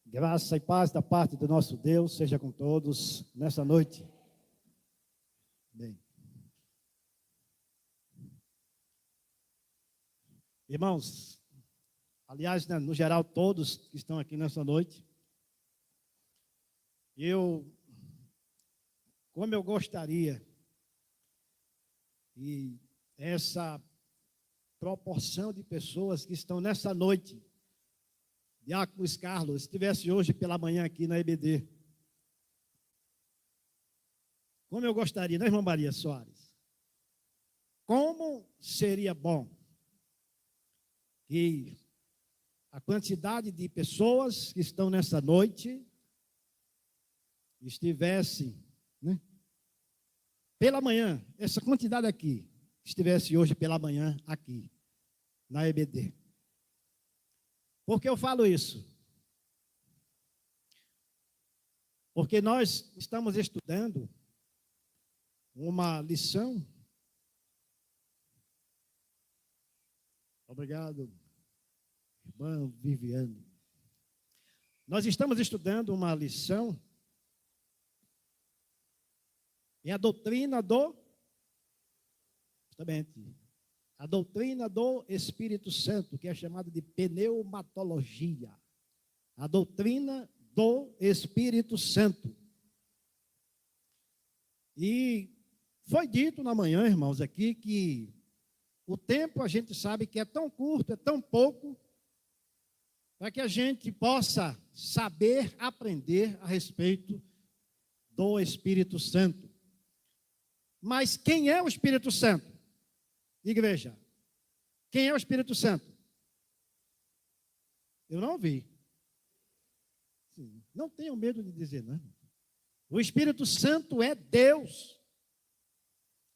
Graça e paz da parte do nosso Deus seja com todos nessa noite. Bem. Irmãos, aliás, né, no geral, todos que estão aqui nessa noite, como eu gostaria, e essa proporção de pessoas que estão nessa noite, Diácono Carlos, estivesse hoje pela manhã aqui na EBD. Como eu gostaria, né, irmã Maria Soares? Como seria bom que a quantidade de pessoas que estão nessa noite estivesse, né, pela manhã, essa quantidade aqui, estivesse hoje pela manhã aqui, na EBD. Por que eu falo isso? Porque nós estamos estudando uma lição. Obrigado, irmã Viviane. Nós estamos estudando uma lição. É a doutrina a doutrina do Espírito Santo, que é chamada de pneumatologia. A doutrina do Espírito Santo. E foi dito na manhã, irmãos, aqui, que o tempo a gente sabe que é tão curto, é tão pouco, para que a gente possa saber, aprender a respeito do Espírito Santo. Mas quem é o Espírito Santo? Igreja, quem é o Espírito Santo? Eu não ouvi. Não tenho medo de dizer, não. O Espírito Santo é Deus.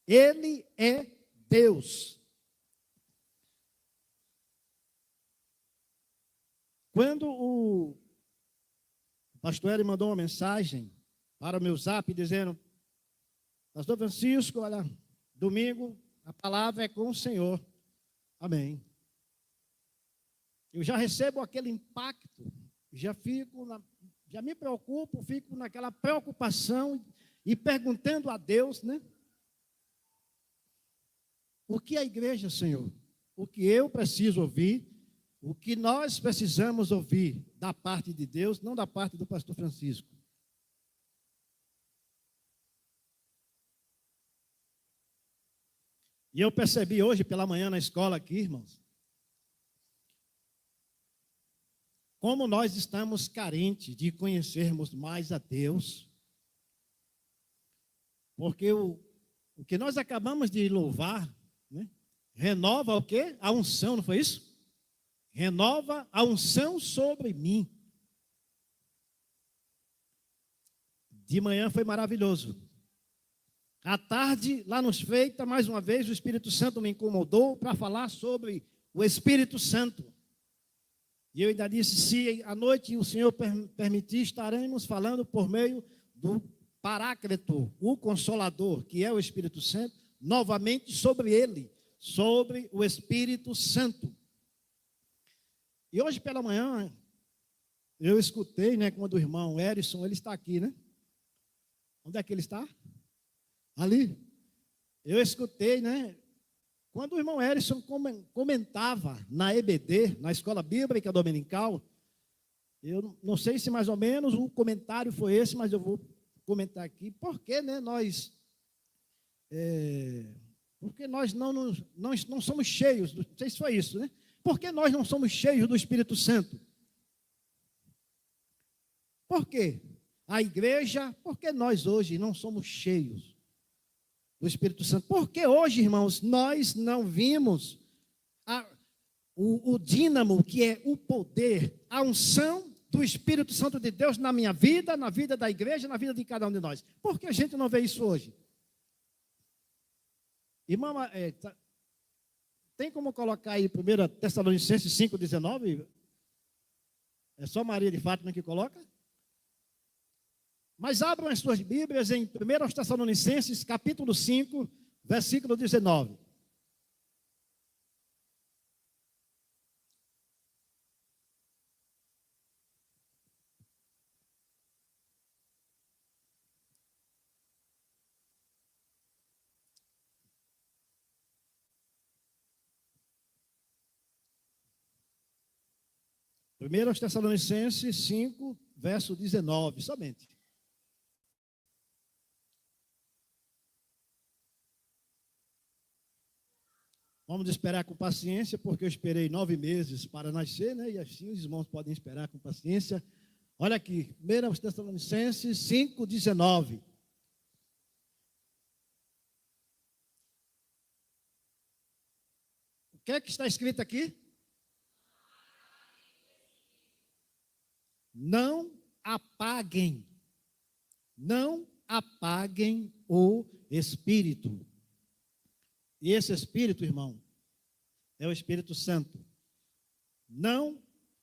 Ele é Deus. Quando o pastor Eli mandou uma mensagem para o meu zap dizendo: Pastor Francisco, olha, domingo a palavra é com o Senhor. Amém. Eu já recebo aquele impacto, já me preocupo, fico naquela preocupação e perguntando a Deus, né? O que a igreja, Senhor? O que eu preciso ouvir? O que nós precisamos ouvir da parte de Deus, não da parte do pastor Francisco. E eu percebi hoje pela manhã na escola aqui, irmãos, como nós estamos carentes de conhecermos mais a Deus, porque o que nós acabamos de louvar, né, renova o quê? A unção, não foi isso? Renova a unção sobre mim. De manhã foi maravilhoso. À tarde, lá nos Feitas, mais uma vez, o Espírito Santo me incomodou para falar sobre o Espírito Santo. E eu ainda disse, se à noite o Senhor permitir, estaremos falando por meio do Paráclito, o Consolador, que é o Espírito Santo, novamente sobre ele, sobre o Espírito Santo. E hoje pela manhã, eu escutei, né, quando o irmão Erison, ele está aqui, né? Onde é que ele está? Ali, eu escutei, né, quando o irmão Erison comentava na EBD, na Escola Bíblica Dominical, eu não sei se mais ou menos o comentário foi esse, mas eu vou comentar aqui, porque, né, porque nós não somos cheios, não sei se foi isso, né, porque nós não somos cheios do Espírito Santo. Por quê? A igreja, porque nós hoje não somos cheios do Espírito Santo. Porque hoje, irmãos, nós não vimos o dínamo, que é o poder, a unção do Espírito Santo de Deus na minha vida, na vida da igreja, na vida de cada um de nós. Por que a gente não vê isso hoje? Irmã, tem como colocar aí 1 Tessalonicenses 5,19? É só Maria de Fátima que coloca? Mas abram as suas Bíblias em 1 Tessalonicenses, capítulo 5, versículo 19. 1 Tessalonicenses 5, verso 19, somente. Vamos esperar com paciência, porque eu esperei 9 meses para nascer, né? E assim os irmãos podem esperar com paciência. Olha aqui, 1 Tessalonicenses 5, 19. O que é que está escrito aqui? Não apaguem o Espírito. E esse Espírito, irmão, é o Espírito Santo. Não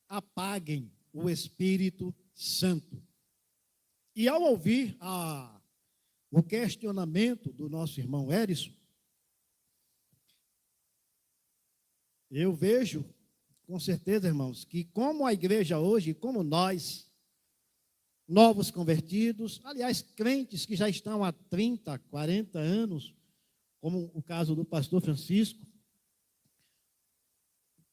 apaguem o Espírito Santo. E ao ouvir o questionamento do nosso irmão Érison, eu vejo, com certeza, irmãos, que como a igreja hoje, como nós, novos convertidos, aliás, crentes que já estão há 30, 40 anos, como o caso do pastor Francisco,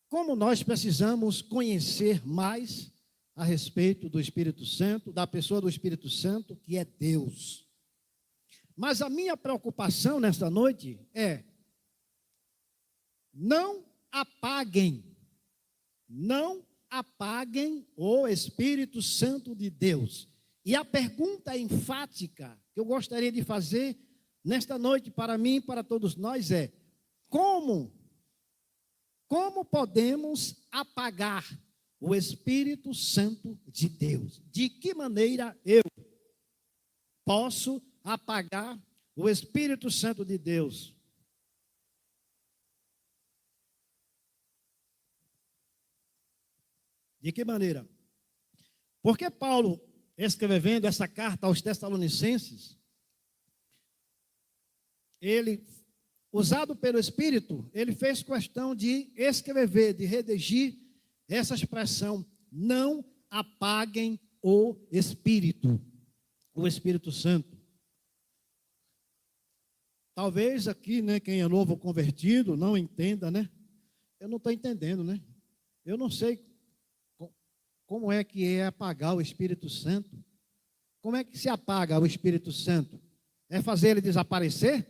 como nós precisamos conhecer mais a respeito do Espírito Santo, da pessoa do Espírito Santo, que é Deus. Mas a minha preocupação nesta noite é: não apaguem o Espírito Santo de Deus. E a pergunta enfática que eu gostaria de fazer nesta noite para mim e para todos nós é: como podemos apagar o Espírito Santo de Deus? De que maneira eu posso apagar o Espírito Santo de Deus? De que maneira? Porque Paulo, escrevendo essa carta aos Tessalonicenses, ele, usado pelo Espírito, ele fez questão de escrever, de redigir essa expressão: não apaguem o Espírito Santo. Talvez aqui, né, quem é novo convertido não entenda, né? Eu não estou entendendo, né? Eu não sei como é que é apagar o Espírito Santo. Como é que se apaga o Espírito Santo? É fazer ele desaparecer?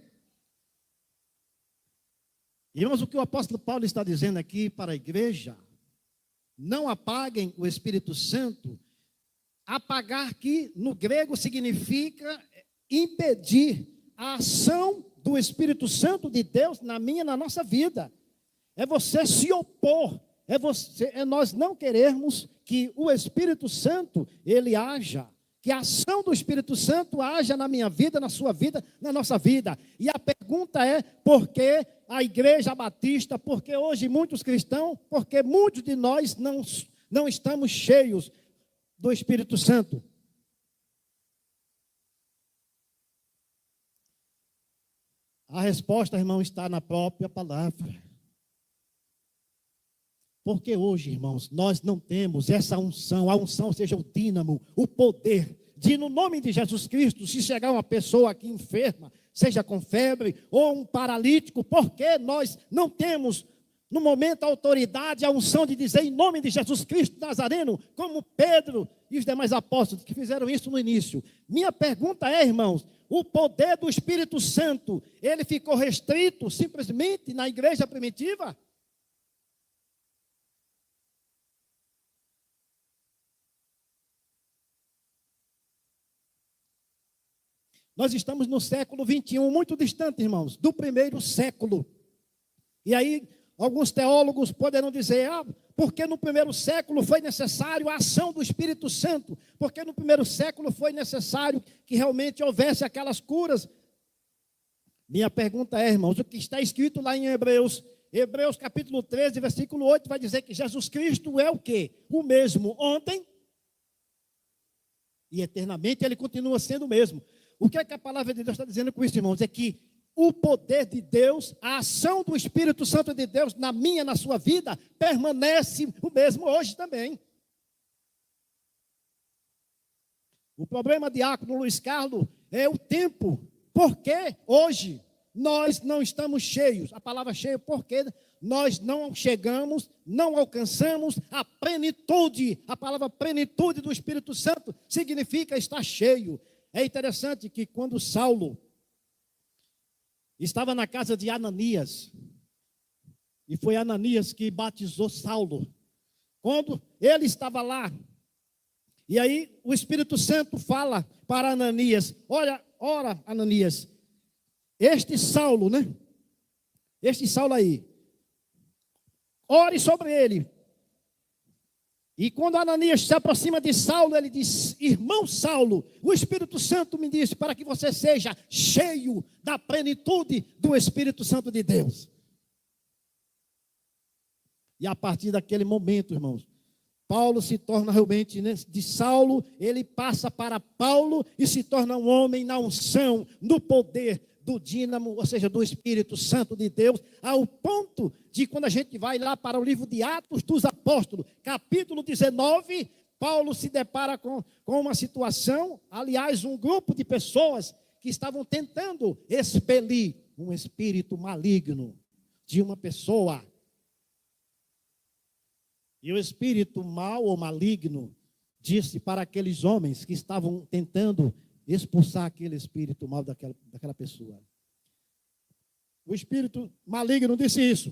Irmãos, o que o apóstolo Paulo está dizendo aqui para a igreja: não apaguem o Espírito Santo. Apagar aqui no grego significa impedir a ação do Espírito Santo de Deus na minha e na nossa vida. É você se opor, é nós não querermos que o Espírito Santo ele haja, que a ação do Espírito Santo haja na minha vida, na sua vida, na nossa vida. E a pergunta é: por que a igreja batista, porque hoje muitos cristãos, porque muitos de nós não estamos cheios do Espírito Santo? A resposta, irmão, está na própria palavra. Porque hoje, irmãos, nós não temos essa unção, a unção, ou seja, o dínamo, o poder de, no nome de Jesus Cristo, se chegar uma pessoa aqui enferma, seja com febre ou um paralítico, porque nós não temos, no momento, a autoridade, a unção de dizer em nome de Jesus Cristo Nazareno, como Pedro e os demais apóstolos que fizeram isso no início. Minha pergunta é, irmãos, o poder do Espírito Santo, ele ficou restrito simplesmente na igreja primitiva? Nós estamos no século 21, muito distante, irmãos, do primeiro século. E aí, alguns teólogos poderão dizer: porque no primeiro século foi necessário a ação do Espírito Santo, porque no primeiro século foi necessário que realmente houvesse aquelas curas. Minha pergunta é, irmãos, o que está escrito lá em Hebreus capítulo 13, versículo 8, vai dizer que Jesus Cristo é o quê? O mesmo ontem e eternamente, ele continua sendo o mesmo. O que é que a palavra de Deus está dizendo com isso, irmãos? É que o poder de Deus, a ação do Espírito Santo de Deus na minha, na sua vida, permanece o mesmo hoje também. O problema, diácono Luiz Carlos, é o tempo. Porque hoje nós não estamos cheios. A palavra cheio, porque nós não chegamos, não alcançamos a plenitude. A palavra plenitude do Espírito Santo significa estar cheio. É interessante que quando Saulo estava na casa de Ananias, e foi Ananias que batizou Saulo, quando ele estava lá, e aí o Espírito Santo fala para Ananias: ora, Ananias, este Saulo, né? Este Saulo aí, ore sobre ele. E quando Ananias se aproxima de Saulo, ele diz: irmão Saulo, o Espírito Santo me disse para que você seja cheio da plenitude do Espírito Santo de Deus. E a partir daquele momento, irmãos, Paulo se torna realmente, né, de Saulo, ele passa para Paulo e se torna um homem na unção, no poder do dínamo, ou seja, do Espírito Santo de Deus, ao ponto de, quando a gente vai lá para o livro de Atos dos Apóstolos, capítulo 19, Paulo se depara com uma situação, aliás, um grupo de pessoas que estavam tentando expelir um espírito maligno de uma pessoa. E o espírito mau ou maligno disse para aqueles homens que estavam tentando expulsar aquele espírito mau daquela pessoa. O espírito maligno disse isso: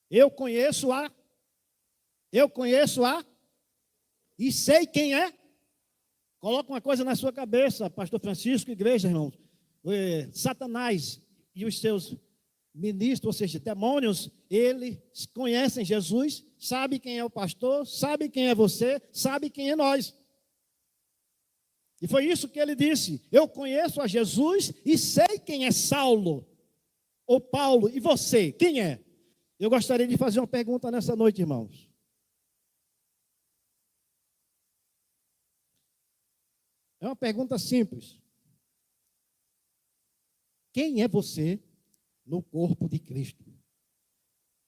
eu conheço e sei quem é. Coloca uma coisa na sua cabeça, pastor Francisco, igreja, irmãos. Satanás e os seus ministros, ou seja, demônios, eles conhecem Jesus, sabe quem é o pastor, sabe quem é você, sabe quem é nós. E foi isso que ele disse: eu conheço a Jesus e sei quem é Saulo, ou Paulo, e você, quem é? Eu gostaria de fazer uma pergunta nessa noite, irmãos. É uma pergunta simples. Quem é você no corpo de Cristo?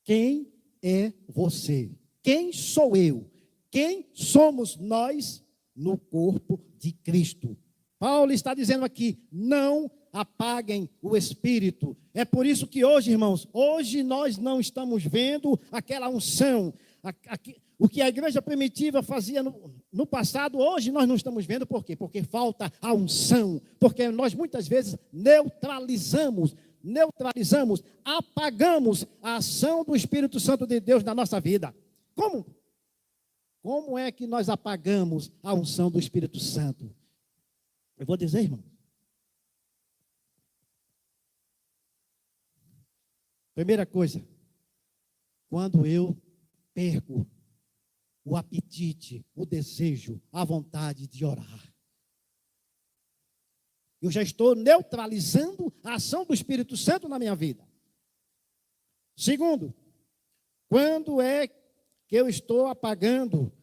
Quem é você? Quem sou eu? Quem somos nós no corpo de Cristo? Paulo está dizendo aqui: não apaguem o Espírito. É por isso que hoje, irmãos, hoje nós não estamos vendo aquela unção, o que a igreja primitiva fazia no passado, hoje nós não estamos vendo. Por quê? Porque falta a unção, porque nós muitas vezes neutralizamos, apagamos a ação do Espírito Santo de Deus na nossa vida. Como? Como é que nós apagamos a unção do Espírito Santo? Eu vou dizer, irmão. Primeira coisa, quando eu perco o apetite, o desejo, a vontade de orar, eu já estou neutralizando a ação do Espírito Santo na minha vida. Segundo, quando é que eu estou apagando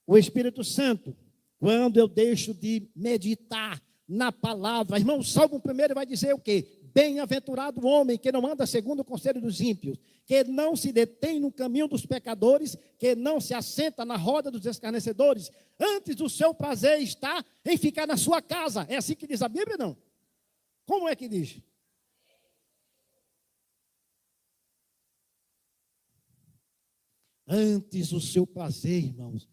o Espírito Santo? Quando eu deixo de meditar na palavra. Irmão, o Salmo 1 vai dizer o quê? Bem-aventurado o homem que não anda segundo o conselho dos ímpios, que não se detém no caminho dos pecadores, que não se assenta na roda dos escarnecedores. Antes o seu prazer está em ficar na sua casa. É assim que diz a Bíblia, não? Como é que diz? Antes o seu prazer, irmãos.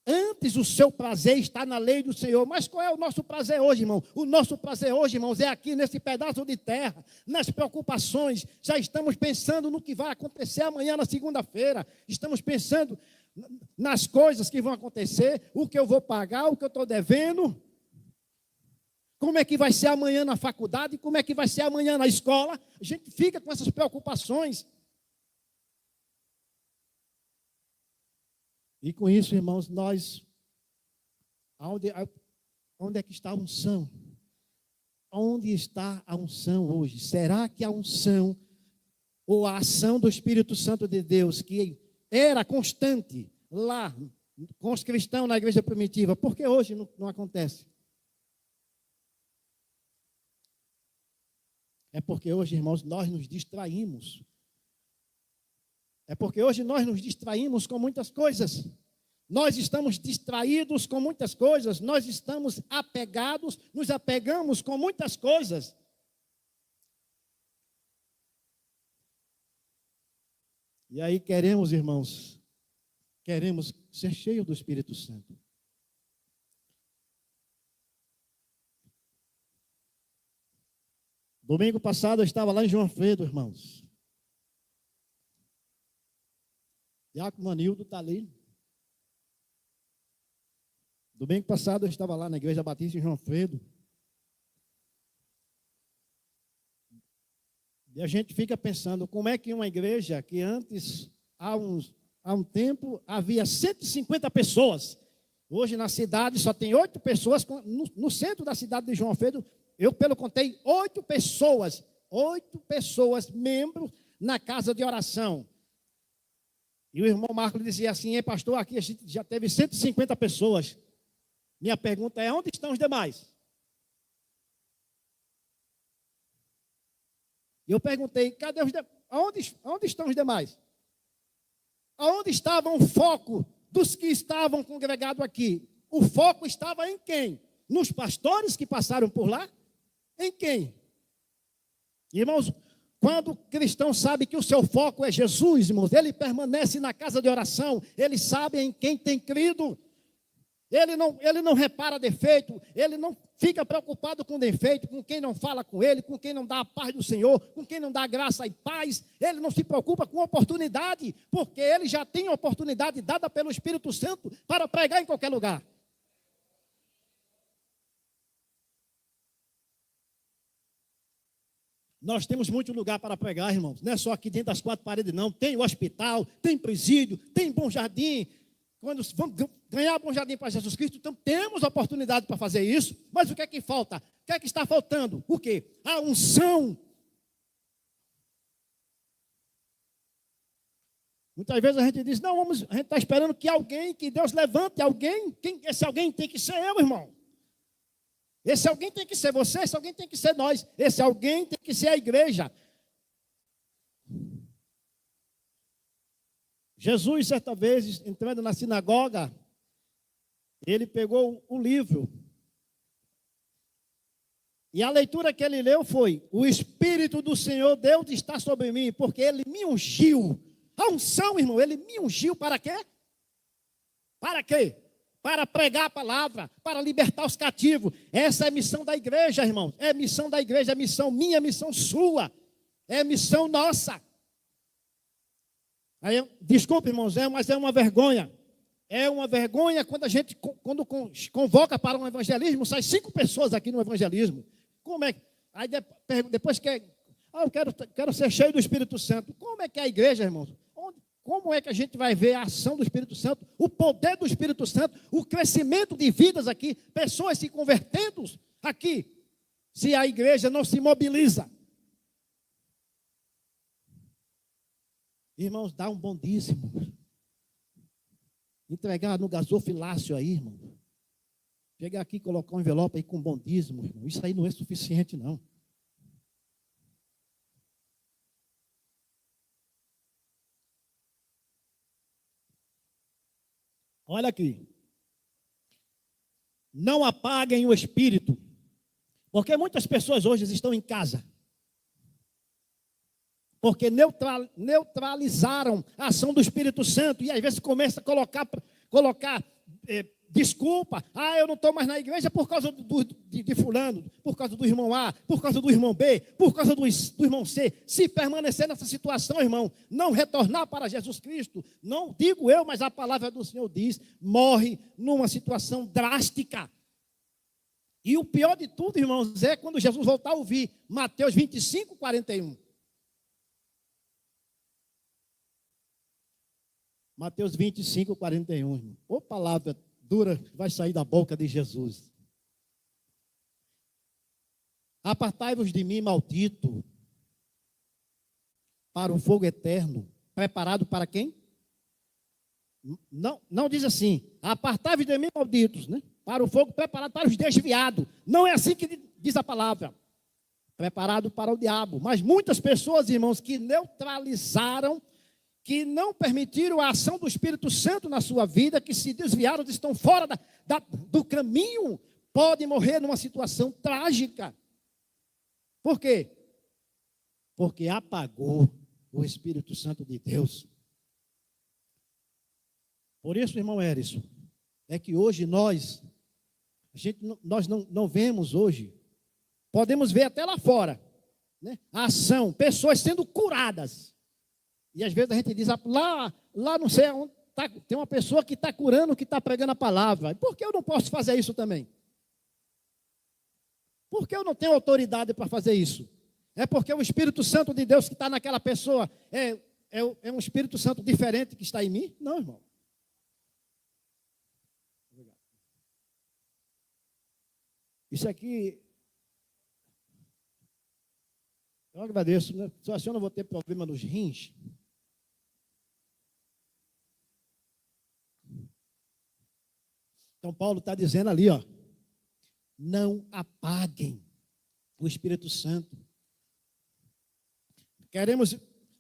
Antes o seu prazer está na lei do Senhor. Mas qual é o nosso prazer hoje, irmão? O nosso prazer hoje, irmãos, é aqui nesse pedaço de terra, nas preocupações. Já estamos pensando no que vai acontecer amanhã na segunda-feira. Estamos pensando nas coisas que vão acontecer, o que eu vou pagar, o que eu estou devendo. Como é que vai ser amanhã na faculdade, como é que vai ser amanhã na escola. A gente fica com essas preocupações. E com isso, irmãos, nós, onde é que está a unção? Onde está a unção hoje? Será que a unção ou a ação do Espírito Santo de Deus, que era constante lá com os cristãos na igreja primitiva, por que hoje não acontece? É porque hoje, irmãos, nós nos distraímos. É porque hoje nós nos distraímos com muitas coisas. Nós estamos distraídos com muitas coisas. Nós estamos apegados, nos apegamos com muitas coisas. E aí queremos, irmãos, queremos ser cheios do Espírito Santo. Domingo passado eu estava lá em João Alfredo, irmãos. Diácono Manildo está ali. Domingo passado eu estava lá na Igreja Batista em João Alfredo. E a gente fica pensando, como é que uma igreja que antes, há um tempo, havia 150 pessoas. Hoje na cidade só tem 8 pessoas, no centro da cidade de João Alfredo, eu pelo contei 8 pessoas, membros na casa de oração. E o irmão Marco dizia assim, pastor, aqui a gente já teve 150 pessoas. Minha pergunta é, onde estão os demais? E eu perguntei, cadê os demais? Onde estão os demais? Aonde estava o foco dos que estavam congregados aqui? O foco estava em quem? Nos pastores que passaram por lá? Em quem? Irmãos, quando o cristão sabe que o seu foco é Jesus, irmãos, ele permanece na casa de oração, ele sabe em quem tem crido. Ele não repara defeito, ele não fica preocupado com defeito, com quem não fala com ele, com quem não dá a paz do Senhor, com quem não dá graça e paz. Ele não se preocupa com oportunidade, porque ele já tem oportunidade dada pelo Espírito Santo para pregar em qualquer lugar. Nós temos muito lugar para pregar, irmãos. Não é só aqui dentro das 4 paredes, não. Tem o hospital, tem presídio, tem Bom Jardim. Quando vamos ganhar Bom Jardim para Jesus Cristo, então temos oportunidade para fazer isso. Mas o que é que falta? O que é que está faltando? O quê? A unção. Muitas vezes a gente diz, não, a gente está esperando que Deus levante alguém. Esse alguém tem que ser eu, irmão. Esse alguém tem que ser você, esse alguém tem que ser nós. Esse alguém tem que ser a igreja. Jesus, certa vez, entrando na sinagoga, ele pegou o livro. E a leitura que ele leu foi, o Espírito do Senhor Deus está sobre mim, porque ele me ungiu. A unção, irmão, ele me ungiu para quê? Para quê? Para pregar a palavra, para libertar os cativos. Essa é a missão da igreja, irmãos. É a missão da igreja, é a missão minha, é a missão sua. É a missão nossa. Aí, desculpe, irmãos, mas é uma vergonha. É uma vergonha quando a gente convoca para um evangelismo, sai 5 pessoas aqui no evangelismo. Como é? Aí depois eu quero ser cheio do Espírito Santo. Como é que é a igreja, irmãos? Como é que a gente vai ver a ação do Espírito Santo, o poder do Espírito Santo, o crescimento de vidas aqui, pessoas se convertendo aqui, se a igreja não se mobiliza? Irmãos, dá um bom dízimo. Entregar no gasofilácio aí, irmão. Chegar aqui e colocar um envelope aí com bom dízimo, irmão. Isso aí não é suficiente, não. Olha aqui. Não apaguem o espírito. Porque muitas pessoas hoje estão em casa. Porque neutralizaram a ação do Espírito Santo. E às vezes começa a colocar desculpa. Eu não estou mais na igreja por causa de fulano, por causa do irmão A, por causa do irmão B, por causa do irmão C. Se permanecer nessa situação, irmão, não retornar para Jesus Cristo, não digo eu, mas a palavra do Senhor diz, morre numa situação drástica. E o pior de tudo, irmãos, é quando Jesus voltar a ouvir Mateus 25, 41. Mateus 25, 41, irmão. Ô palavra dura vai sair da boca de Jesus. Apartai-vos de mim, maldito, para um fogo eterno, preparado para quem? Não diz assim, apartai-vos de mim, malditos, né? Para o fogo preparado para os desviados. Não é assim que diz a palavra. Preparado para o diabo. Mas muitas pessoas, irmãos, que neutralizaram, que não permitiram a ação do Espírito Santo na sua vida, que se desviaram, estão fora do caminho, podem morrer numa situação trágica. Por quê? Porque apagou o Espírito Santo de Deus. Por isso, irmão Erisson, é que hoje nós não vemos hoje, podemos ver até lá fora, né, a ação, pessoas sendo curadas. E às vezes a gente diz, lá não sei onde, tem uma pessoa que está curando, que está pregando a palavra. Por que eu não posso fazer isso também? Por que eu não tenho autoridade para fazer isso? É porque o Espírito Santo de Deus que está naquela pessoa é um Espírito Santo diferente que está em mim? Não, irmão. Isso aqui, eu agradeço, né? Só assim eu não vou ter problema nos rins. Então Paulo está dizendo ali, ó, não apaguem o Espírito Santo.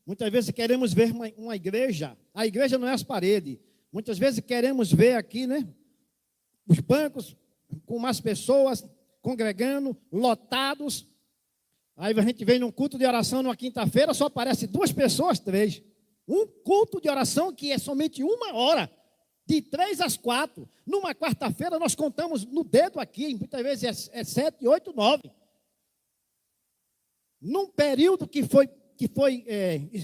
Muitas vezes queremos ver uma igreja, a igreja não é as paredes. Muitas vezes queremos ver aqui, né, os bancos com mais pessoas congregando, lotados. Aí a gente vem num culto de oração numa quinta-feira, só aparece 2 pessoas, 3. Um culto de oração que é somente 1 hora, de 3 às 4. Numa quarta-feira nós contamos no dedo aqui, muitas vezes é 7, 8, 9. Num período que foi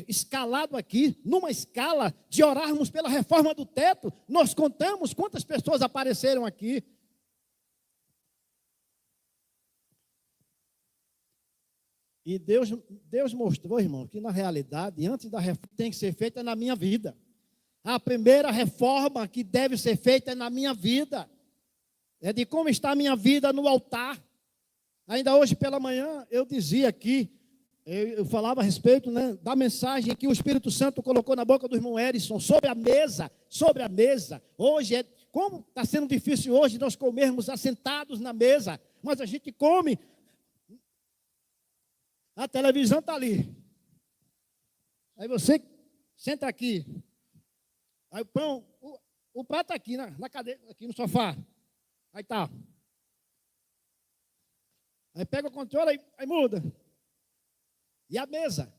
escalado aqui, numa escala de orarmos pela reforma do teto, nós contamos quantas pessoas apareceram aqui. E Deus mostrou, irmão, que na realidade, antes da reforma, tem que ser feita na minha vida. A primeira reforma que deve ser feita é na minha vida. É de como está a minha vida no altar. Ainda hoje pela manhã, eu dizia aqui, eu falava a respeito, né, da mensagem que o Espírito Santo colocou na boca do irmão Erisson, sobre a mesa. Hoje, como está sendo difícil hoje nós comermos assentados na mesa, mas a gente come. A televisão está ali. Aí você senta aqui. Aí o pão, o prato está aqui na cadeira, aqui no sofá. Aí está. Aí pega o controle, aí muda. E a mesa.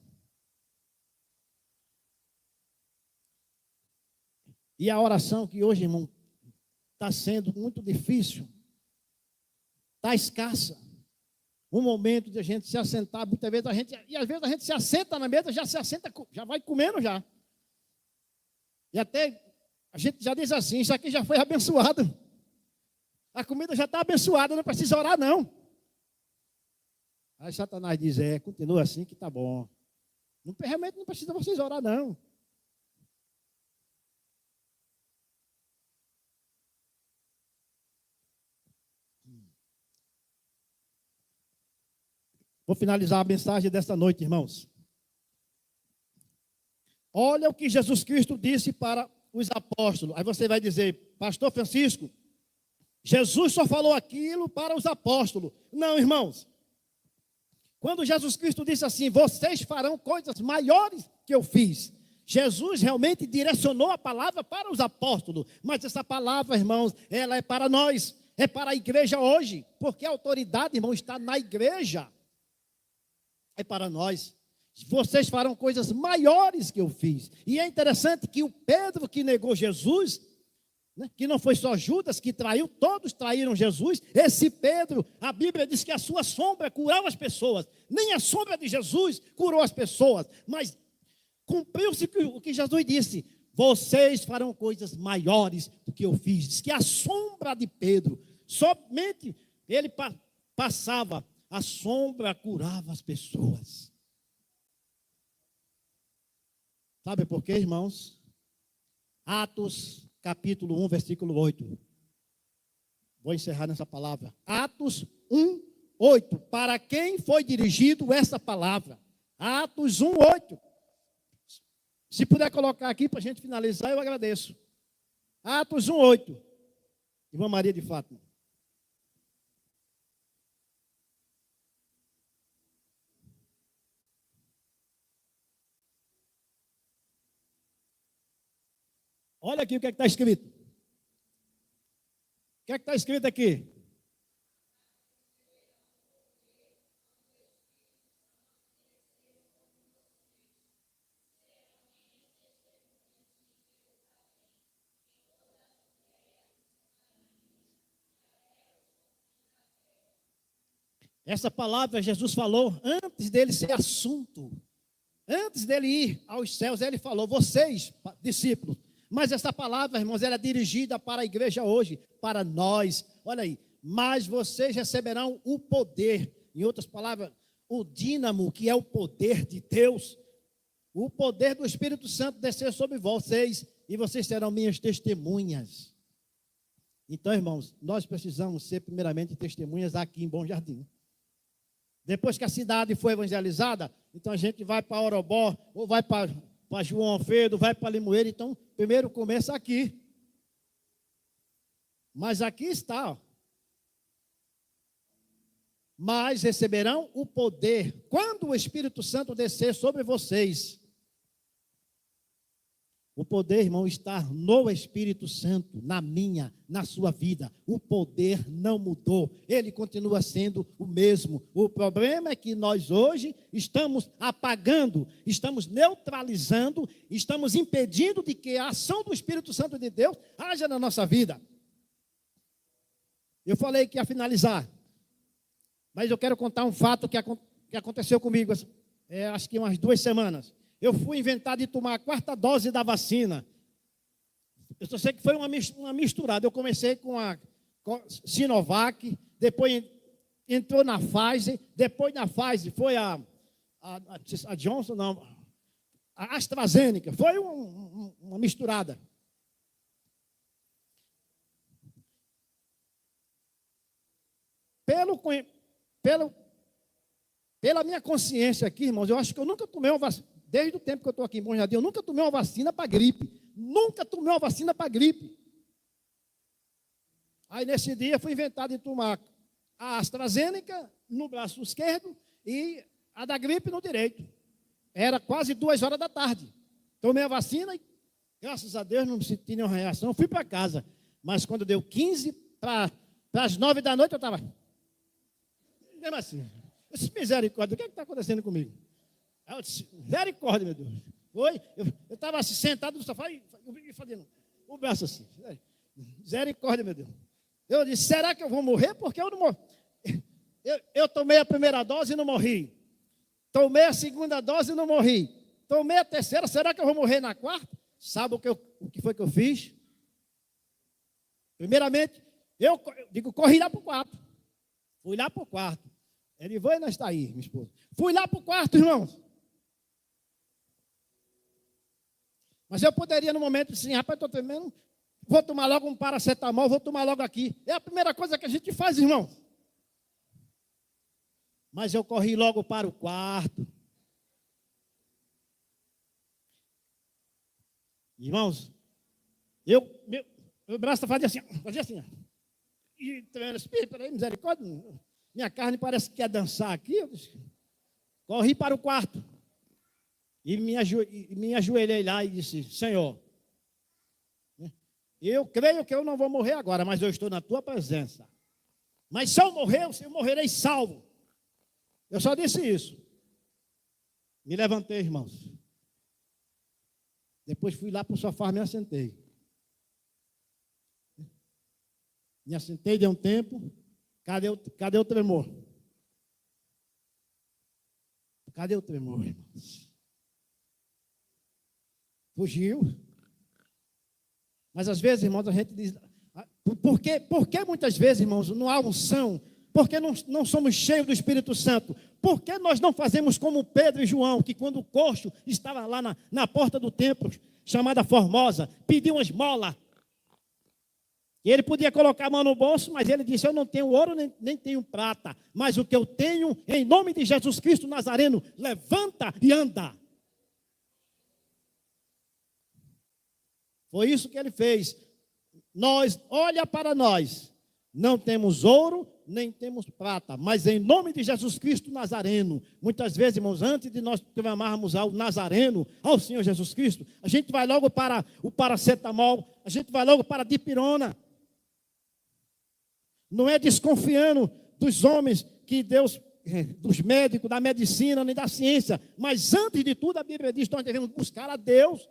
E a oração que hoje, irmão, está sendo muito difícil. Está escassa. Um momento de a gente se assentar, muitas vezes às vezes a gente se assenta na mesa, já vai comendo já. E até a gente já diz assim, isso aqui já foi abençoado. A comida já está abençoada, não precisa orar não. Aí Satanás diz, continua assim que está bom. Realmente não precisa vocês orar não. Vou finalizar a mensagem desta noite, irmãos. Olha o que Jesus Cristo disse para os apóstolos. Aí você vai dizer, pastor Francisco, Jesus só falou aquilo para os apóstolos. Não, irmãos. Quando Jesus Cristo disse assim, vocês farão coisas maiores que eu fiz. Jesus realmente direcionou a palavra para os apóstolos. Mas essa palavra, irmãos, ela é para nós. É para a igreja hoje. Porque a autoridade, irmão, está na igreja. É para nós. Vocês farão coisas maiores que eu fiz. E é interessante que o Pedro que negou Jesus, né, que não foi só Judas que traiu, todos traíram Jesus. Esse Pedro, a Bíblia diz que a sua sombra curava as pessoas. Nem a sombra de Jesus curou as pessoas. Mas cumpriu-se o que Jesus disse. Vocês farão coisas maiores do que eu fiz. Diz que a sombra de Pedro, somente ele passava, a sombra curava as pessoas. Sabe por quê, irmãos? Atos, capítulo 1, versículo 8. Vou encerrar nessa palavra. Atos 1, 8. Para quem foi dirigido essa palavra? Atos 1, 8. Se puder colocar aqui para a gente finalizar, eu agradeço. Atos 1, 8. Irmã Maria de Fátima. Olha aqui o que é que está escrito. O que é que está escrito aqui? Essa palavra Jesus falou antes dele ser assunto. Antes dele ir aos céus, ele falou, vocês, discípulos. Mas essa palavra, irmãos, ela é dirigida para a igreja hoje, para nós. Olha aí, mas vocês receberão o poder. Em outras palavras, o dínamo, que é o poder de Deus. O poder do Espírito Santo descer sobre vocês. E vocês serão minhas testemunhas. Então, irmãos, nós precisamos ser primeiramente testemunhas aqui em Bom Jardim. Depois que a cidade foi evangelizada, então a gente vai para Orobó, ou vai para João Alfredo, vai para Limoeiro. Então, primeiro começa aqui. Mas aqui está, ó. Mas receberão o poder quando o Espírito Santo descer sobre vocês. O poder, irmão, está no Espírito Santo, na sua vida. O poder não mudou, ele continua sendo o mesmo. O problema é que nós hoje estamos apagando, estamos neutralizando, estamos impedindo de que a ação do Espírito Santo de Deus haja na nossa vida. Eu falei que ia finalizar, mas eu quero contar um fato que aconteceu comigo, acho que umas 2 semanas. Eu fui inventado de tomar a 4ª dose da vacina. Eu só sei que foi uma misturada. Eu comecei com a Sinovac, depois entrou na Pfizer, depois na Pfizer foi a Johnson, não, a AstraZeneca. Foi uma misturada. Pela minha consciência aqui, irmãos, eu acho que eu nunca tomei uma vacina. Desde o tempo que eu estou aqui em Bom Jardim, eu nunca tomei uma vacina para gripe. Nunca tomei uma vacina para gripe. Aí, nesse dia, fui inventado de tomar a AstraZeneca no braço esquerdo e a da gripe no direito. Era quase 2 horas da tarde. Tomei a vacina e, graças a Deus, não senti nenhuma reação. Fui para casa. Mas quando deu 15 para as 9 da noite, eu estava... Mesmo assim. Eu disse, misericórdia, o que está acontecendo comigo? Aí eu disse, misericórdia, meu Deus. Foi? Eu estava assim, sentado no sofá e fazendo o braço assim. Misericórdia, meu Deus. Eu disse, será que eu vou morrer? Porque eu não morri. Eu tomei a 1ª dose e não morri. Tomei a 2ª dose e não morri. Tomei a 3ª, será que eu vou morrer na 4ª? Sabe o que foi que eu fiz? Primeiramente, eu corri lá para o quarto. Fui lá para o quarto. Ele vai, nós está aí, minha esposa. Fui lá para o quarto, irmãos. Mas eu poderia, no momento, assim, rapaz, estou tremendo, vou tomar logo um paracetamol, vou tomar logo aqui. É a primeira coisa que a gente faz, irmão. Mas eu corri logo para o quarto. Irmãos, meu braço fazia assim. E tremendo, peraí, misericórdia, minha carne parece que quer dançar aqui. Eu disse, corri para o quarto. E me ajoelhei lá e disse, Senhor, eu creio que eu não vou morrer agora, mas eu estou na tua presença. Mas se eu morrer, eu morrerei salvo. Eu só disse isso. Me levantei, irmãos. Depois fui lá para o sofá e me assentei. Me assentei, deu um tempo. Cadê o tremor? Cadê o tremor, irmãos? Fugiu. Mas às vezes, irmãos, a gente diz... Por que muitas vezes, irmãos, não há unção? Por que não somos cheios do Espírito Santo? Por que nós não fazemos como Pedro e João, que quando o coxo estava lá na porta do templo, chamada Formosa, pediu uma esmola. E ele podia colocar a mão no bolso, mas ele disse, eu não tenho ouro nem tenho prata, mas o que eu tenho, em nome de Jesus Cristo Nazareno, levanta e anda. Foi isso que ele fez. Olha para nós, não temos ouro, nem temos prata, mas em nome de Jesus Cristo Nazareno. Muitas vezes, irmãos, antes de nós clamarmos ao Nazareno, ao Senhor Jesus Cristo, a gente vai logo para o paracetamol, a gente vai logo para a dipirona. Não é desconfiando dos homens que Deus, dos médicos, da medicina, nem da ciência, mas antes de tudo a Bíblia diz que nós devemos buscar a Deus.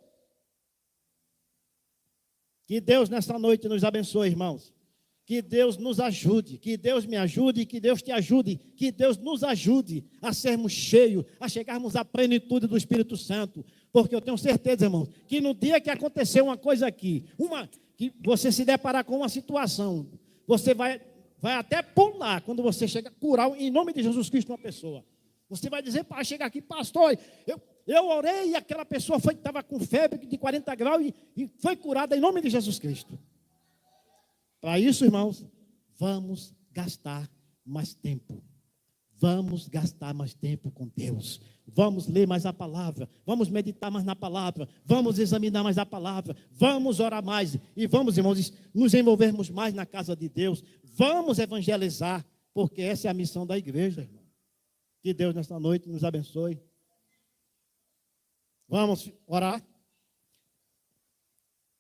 Que Deus nessa noite nos abençoe, irmãos. Que Deus nos ajude, que Deus me ajude, que Deus te ajude, que Deus nos ajude a sermos cheios, a chegarmos à plenitude do Espírito Santo. Porque eu tenho certeza, irmãos, que no dia que acontecer uma coisa aqui, que você se deparar com uma situação, você vai até pular quando você chega a curar em nome de Jesus Cristo uma pessoa. Você vai dizer, para chegar aqui, pastor, eu orei e aquela pessoa estava com febre de 40 graus e foi curada em nome de Jesus Cristo. Para isso, irmãos, vamos gastar mais tempo. Vamos gastar mais tempo com Deus. Vamos ler mais a palavra. Vamos meditar mais na palavra. Vamos examinar mais a palavra. Vamos orar mais. E vamos, irmãos, nos envolvermos mais na casa de Deus. Vamos evangelizar, porque essa é a missão da igreja, irmão. Que Deus nesta noite nos abençoe. Vamos orar.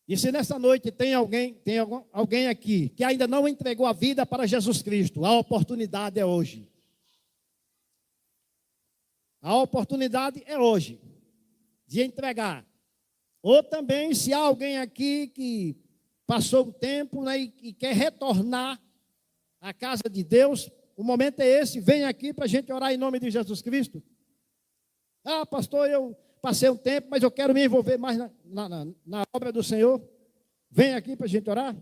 E se nessa noite tem alguém aqui que ainda não entregou a vida para Jesus Cristo, a oportunidade é hoje. A oportunidade é hoje de entregar. Ou também, se há alguém aqui que passou um tempo, né, e quer retornar à casa de Deus, o momento é esse, vem aqui para a gente orar em nome de Jesus Cristo. Ah, pastor, eu passei um tempo, mas eu quero me envolver mais na obra do Senhor. Vem aqui para a gente orar.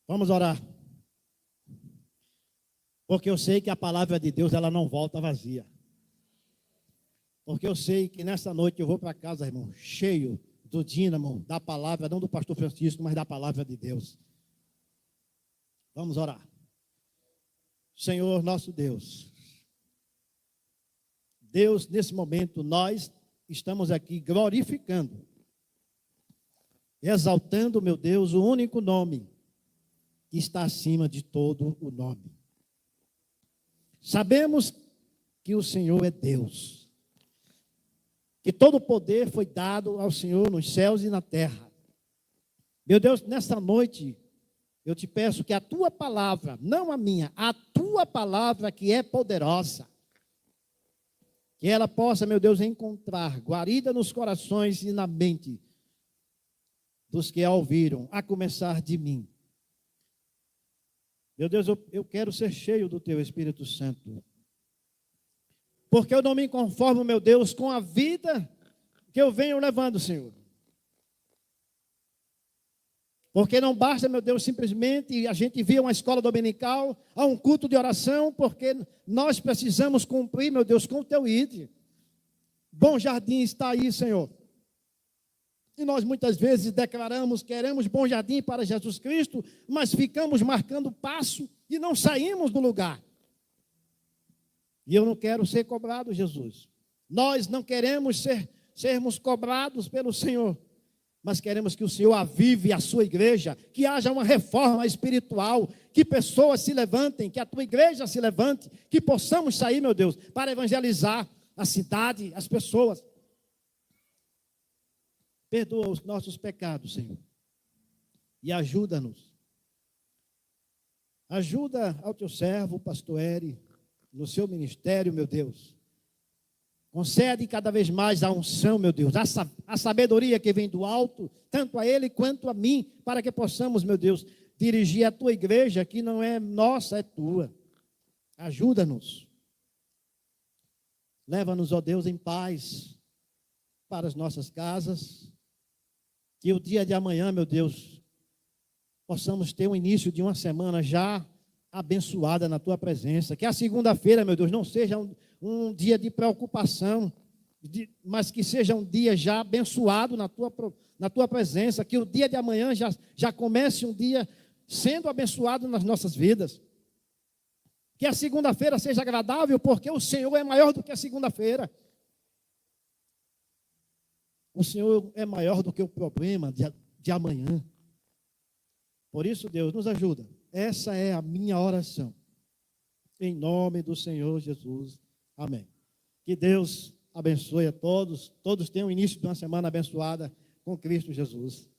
Vamos orar. Porque eu sei que a palavra de Deus, ela não volta vazia. Porque eu sei que nessa noite eu vou para casa, irmão, cheio do dínamo da palavra, não do pastor Francisco, mas da palavra de Deus. Vamos orar. Senhor, nosso Deus, nesse momento, nós estamos aqui glorificando, exaltando, meu Deus, o único nome que está acima de todo o nome. Sabemos que o Senhor é Deus, que todo o poder foi dado ao Senhor nos céus e na terra. Meu Deus, nesta noite, eu te peço que a tua palavra, não a minha, a tua palavra que é poderosa, que ela possa, meu Deus, encontrar guarida nos corações e na mente dos que a ouviram, a começar de mim. Meu Deus, eu quero ser cheio do teu Espírito Santo, porque eu não me conformo, meu Deus, com a vida que eu venho levando, Senhor. Porque não basta, meu Deus, simplesmente a gente vir a uma escola dominical, a um culto de oração, porque nós precisamos cumprir, meu Deus, com o teu ID. Bom Jardim está aí, Senhor. E nós muitas vezes declaramos, queremos Bom Jardim para Jesus Cristo, mas ficamos marcando passo e não saímos do lugar. E eu não quero ser cobrado, Jesus. Nós não queremos sermos cobrados pelo Senhor, mas queremos que o Senhor avive a sua igreja, que haja uma reforma espiritual, que pessoas se levantem, que a tua igreja se levante, que possamos sair, meu Deus, para evangelizar a cidade, as pessoas. Perdoa os nossos pecados, Senhor, e ajuda-nos. Ajuda ao teu servo, pastor Eri, no seu ministério, meu Deus. Concede cada vez mais a unção, meu Deus, a sabedoria que vem do alto, tanto a ele quanto a mim, para que possamos, meu Deus, dirigir a tua igreja, que não é nossa, é tua. Ajuda-nos. Leva-nos, ó Deus, em paz para as nossas casas. Que o dia de amanhã, meu Deus, possamos ter o início de uma semana já abençoada na tua presença. Que a segunda-feira, meu Deus, não seja um dia de preocupação, mas que seja um dia já abençoado na tua presença. Que o dia de amanhã já comece um dia sendo abençoado nas nossas vidas. Que a segunda-feira seja agradável, porque o Senhor é maior do que a segunda-feira. O Senhor é maior do que o problema de amanhã. Por isso, Deus, nos ajuda. Essa é a minha oração. Em nome do Senhor Jesus. Amém. Que Deus abençoe a todos. Todos tenham o início de uma semana abençoada com Cristo Jesus.